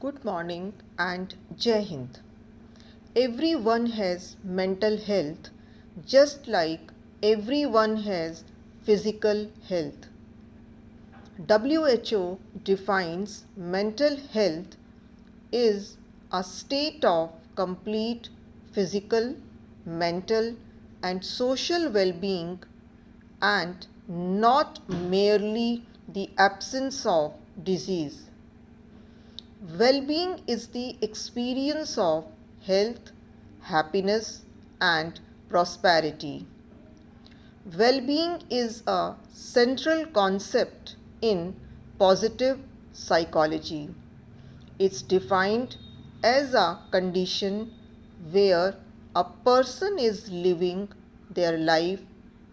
Good morning and Jai Hind. Everyone has mental health just like everyone has physical health. WHO defines mental health is a state of complete physical, mental, and social well being and not merely the absence of disease. Well-being is the experience of health, happiness, and prosperity. Well-being is a central concept in positive psychology. It's defined as a condition where a person is living their life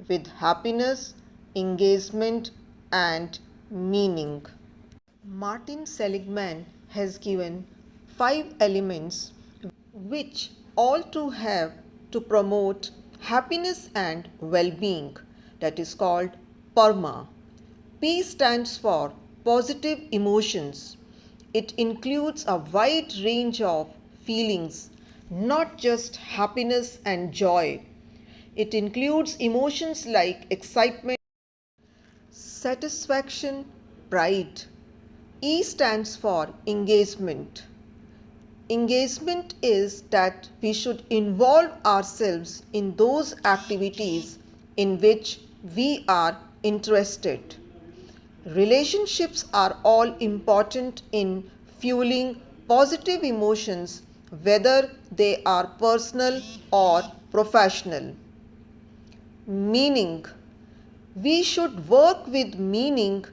with happiness, engagement, and meaning. Martin Seligman has given 5 elements which all to have to promote happiness and well-being, that is called PERMA. P stands for positive emotions. It includes a wide range of feelings, not just happiness and joy. It includes emotions like excitement, satisfaction, pride. E stands for engagement. Engagement is that we should involve ourselves in those activities in which we are interested. Relationships are all important in fueling positive emotions, whether they are personal or professional. Meaning. We should work with meaning.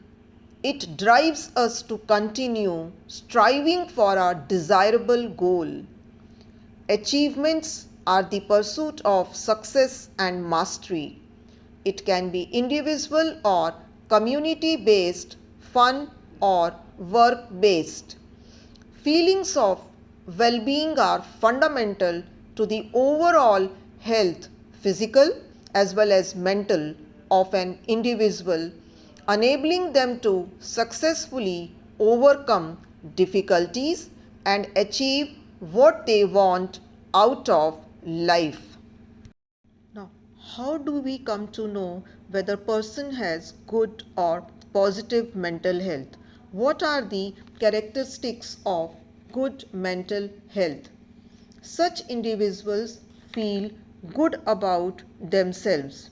It drives us to continue striving for our desirable goal. Achievements are the pursuit of success and mastery. It can be individual or community-based, fun or work-based. Feelings of well-being are fundamental to the overall health, physical as well as mental, of an individual, enabling them to successfully overcome difficulties and achieve what they want out of life. Now, how do we come to know whether a person has good or positive mental health? What are the characteristics of good mental health? Such individuals feel good about themselves.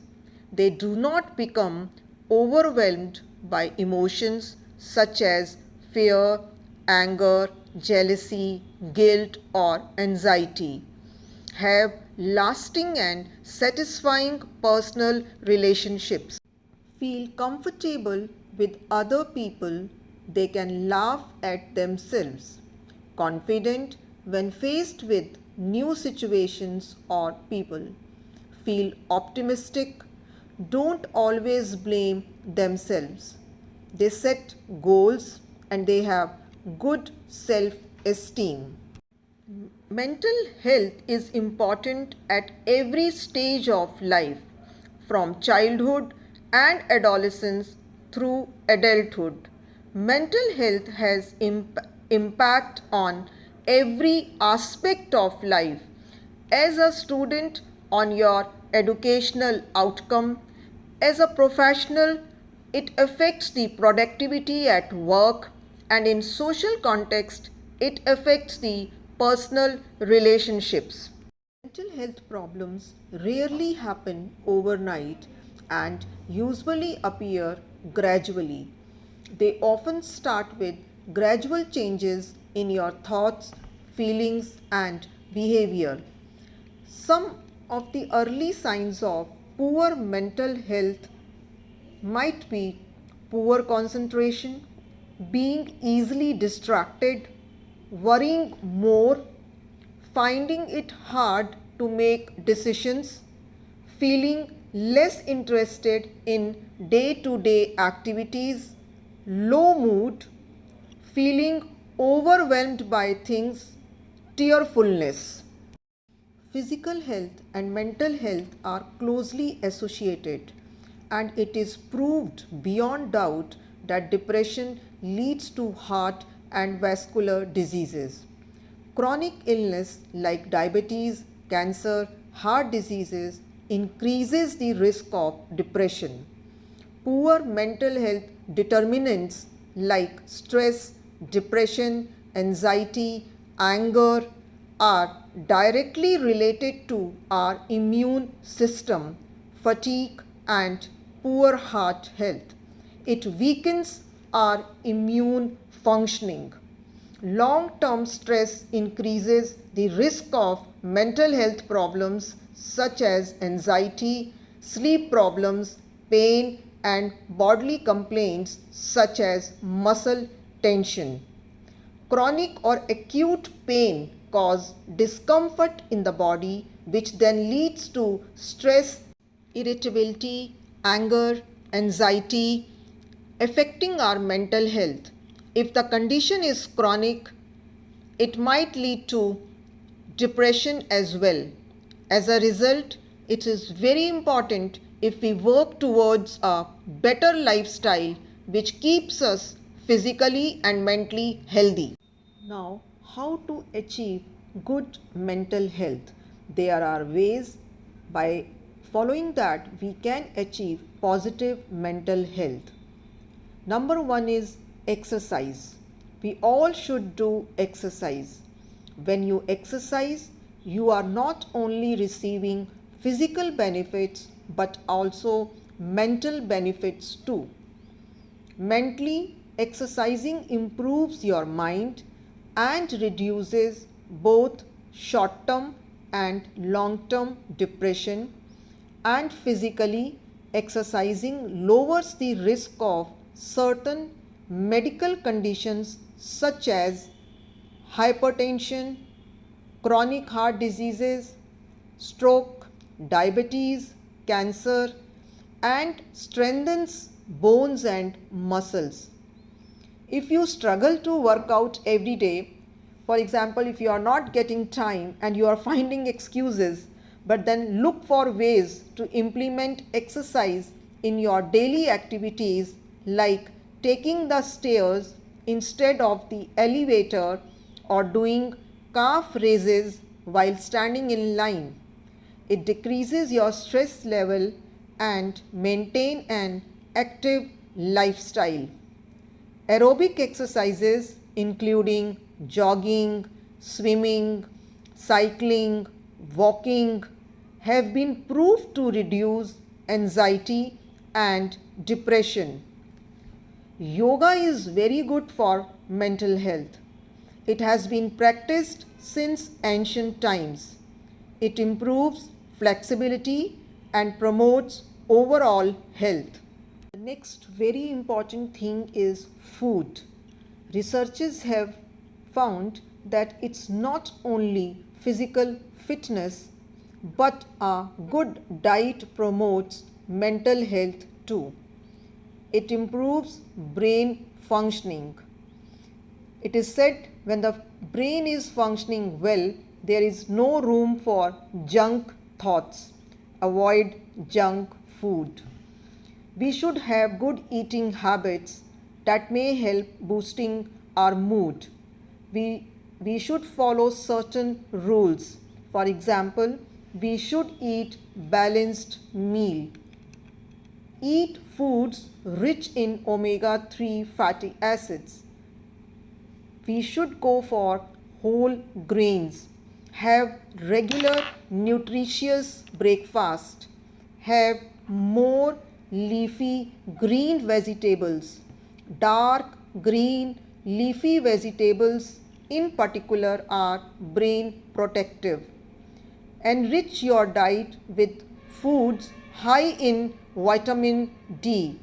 They do not become overwhelmed by emotions such as fear, anger, jealousy, guilt, or anxiety. Have lasting and satisfying personal relationships. Feel comfortable with other people. They can laugh at themselves. Confident when faced with new situations or people. Feel optimistic. Don't always blame themselves. They set goals and they have good self-esteem. Mental health is important at every stage of life, from childhood and adolescence through adulthood. Mental health has impact on every aspect of life. As a student, on your educational outcome. As a professional, it affects the productivity at work, and in social context, it affects the personal relationships. Mental health problems rarely happen overnight and usually appear gradually. They often start with gradual changes in your thoughts, feelings, and behavior. Some of the early signs of poor mental health might be poor concentration, being easily distracted, worrying more, finding it hard to make decisions, feeling less interested in day-to-day activities, low mood, feeling overwhelmed by things, tearfulness. Physical health and mental health are closely associated, and it is proved beyond doubt that depression leads to heart and vascular diseases. Chronic illness like diabetes, cancer, heart diseases increases the risk of depression. Poor mental health determinants like stress, depression, anxiety, anger are directly related to our immune system, fatigue, and poor heart health. It weakens our immune functioning. Long-term stress increases the risk of mental health problems such as anxiety, sleep problems, pain, and bodily complaints such as muscle tension. Chronic or acute pain cause discomfort in the body, which then leads to stress, irritability, anger, anxiety, affecting our mental health. If the condition is chronic, it might lead to depression as well. As a result, it is very important if we work towards a better lifestyle which keeps us physically and mentally healthy. Now, how to achieve good mental health? There are ways by following that we can achieve positive mental health. Number one is exercise. We all should do exercise. When you exercise, you are not only receiving physical benefits but also mental benefits too. Mentally, exercising improves your mind and reduces both short-term and long-term depression, and physically, exercising lowers the risk of certain medical conditions such as hypertension, chronic heart diseases, stroke, diabetes, cancer, and strengthens bones and muscles. If you struggle to work out every day, for example, if you are not getting time and you are finding excuses, but then look for ways to implement exercise in your daily activities like taking the stairs instead of the elevator or doing calf raises while standing in line. It decreases your stress level and maintain an active lifestyle. Aerobic exercises including jogging, swimming, cycling, walking have been proved to reduce anxiety and depression. Yoga is very good for mental health. It has been practiced since ancient times. It improves flexibility and promotes overall health. The next very important thing is food. Researchers have found that it's not only physical fitness but a good diet promotes mental health too. It improves brain functioning. It is said when the brain is functioning well, there is no room for junk thoughts. Avoid junk food. We should have good eating habits that may help boosting our mood. We should follow certain rules. For example, we should eat balanced meal. Eat foods rich in omega-3 fatty acids. We should go for whole grains. Have regular nutritious breakfast. Have more leafy green vegetables. Dark green leafy vegetables in particular are brain protective. Enrich your diet with foods high in vitamin D.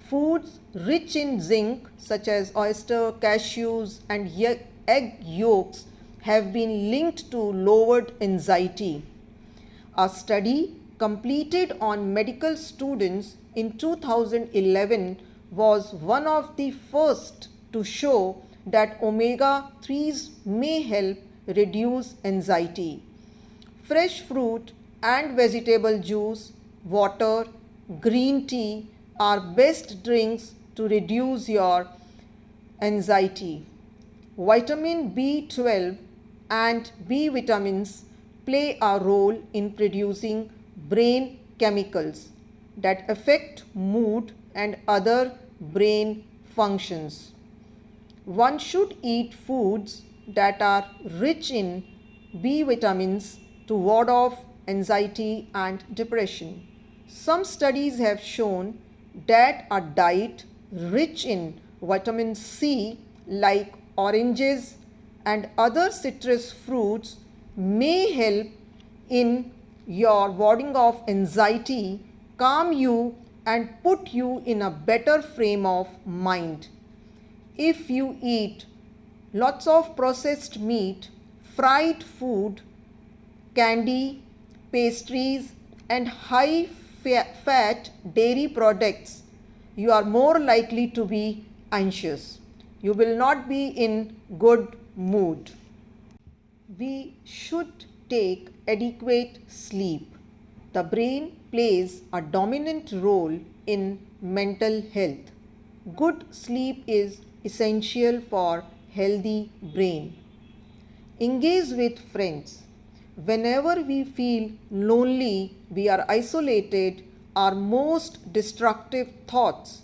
Foods rich in zinc such as oyster, cashews and egg yolks have been linked to lowered anxiety. A study completed on medical students in 2011 was one of the first to show that omega-3s may help reduce anxiety. Fresh fruit and vegetable juice, water, green tea are best drinks to reduce your Anxiety. Vitamin B12 and B vitamins play a role in producing brain chemicals that affect mood and other brain functions. One should eat foods that are rich in B vitamins to ward off anxiety and depression. Some studies have shown that a diet rich in vitamin C, like oranges and other citrus fruits, may help in your warding off anxiety, calm you, and put you in a better frame of mind. If you eat lots of processed meat, fried food, candy, pastries, and high fat dairy products, you are more likely to be anxious. You will not be in good mood. We should take adequate sleep. The brain plays a dominant role in mental health. Good sleep is essential for healthy brain. Engage with friends. Whenever we feel lonely, we are isolated, our most destructive thoughts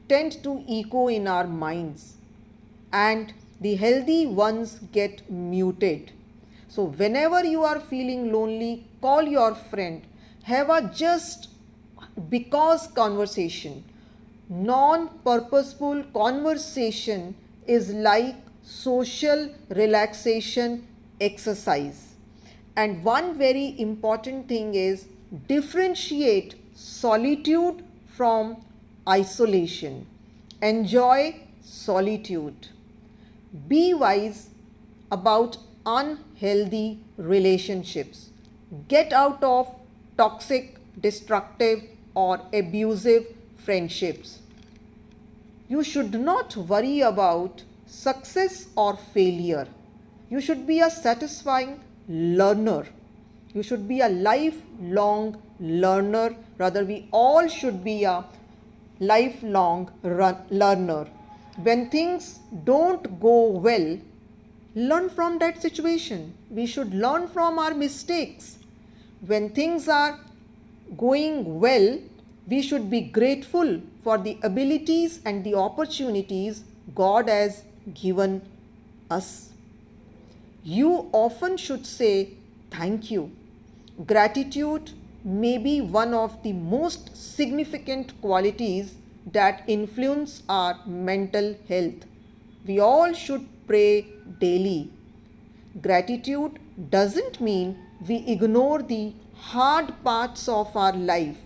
tend to echo in our minds, and the healthy ones get muted. So whenever you are feeling lonely, call your friend. Have a just because conversation. Non-purposeful conversation is like social relaxation exercise. And one very important thing is differentiate solitude from isolation. Enjoy solitude. Be wise about unhealthy relationships. Get out of toxic, destructive, or abusive friendships. You should not worry about success or failure. You should be a satisfying learner. You should be a lifelong learner. Rather, we all should be a lifelong learner. When things don't go well, learn from that situation. We should learn from our mistakes. When things are going well, we should be grateful for the abilities and the opportunities God has given us. You often should say thank you. Gratitude may be one of the most significant qualities that influence our mental health. We all should pray daily. Gratitude doesn't mean we ignore the hard parts of our life.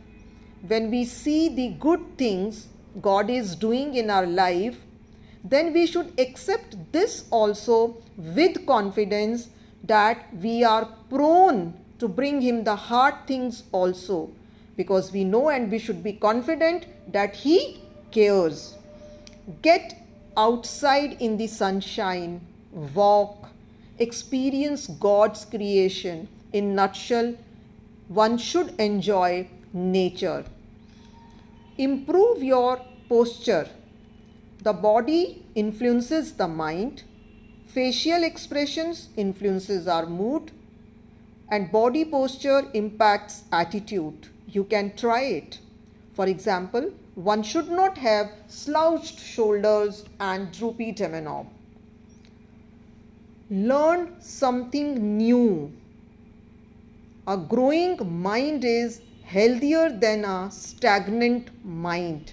When we see the good things God is doing in our life, then we should accept this also with confidence that we are prone to bring Him the hard things also, because we know and we should be confident that He cares. Get outside in the sunshine, walk, experience God's creation. In nutshell, one should enjoy nature. Improve your posture. The body influences the mind. Facial expressions influences our mood, and body posture impacts attitude. You can try it. For example, one should not have slouched shoulders and droopy demeanor. Learn something new. A growing mind is healthier than a stagnant mind.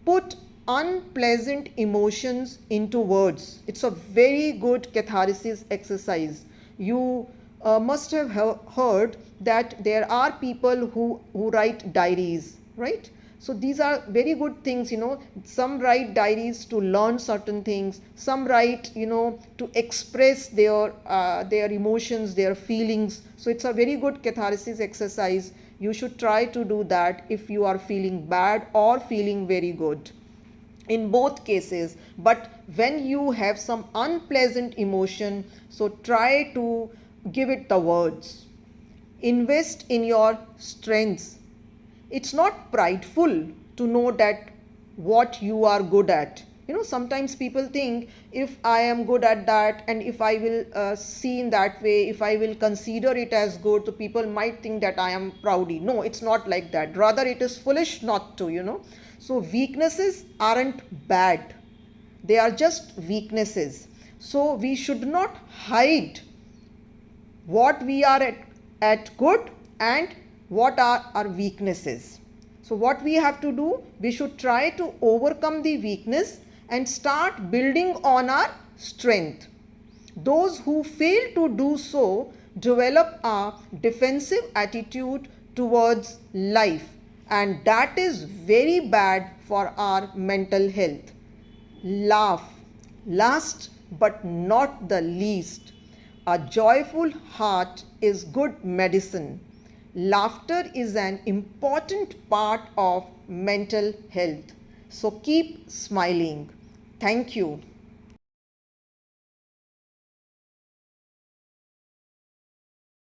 Put unpleasant emotions into words. It's a very good catharsis exercise. You must have heard that there are people who write diaries, right? So these are very good things, some write diaries to learn certain things, some write, to express their emotions, their feelings. So it's a very good catharsis exercise. You should try to do that if you are feeling bad or feeling very good, in both cases. But when you have some unpleasant emotion, so try to give it the words. Invest in your strengths. It's not prideful to know that what you are good at. Sometimes people think, if I am good at that, and if I will see in that way, if I will consider it as good, so people might think that I am proudy. No, it's not like that. Rather, it is foolish not to. So weaknesses aren't bad. They are just weaknesses. So we should not hide what we are at good and what are our weaknesses. So what we have to do, we should try to overcome the weakness and start building on our strength. Those who fail to do so develop a defensive attitude towards life, and that is very bad for our mental health. Laugh. Last but not the least, a joyful heart is good medicine. Laughter is an important part of mental health. So keep smiling. Thank you.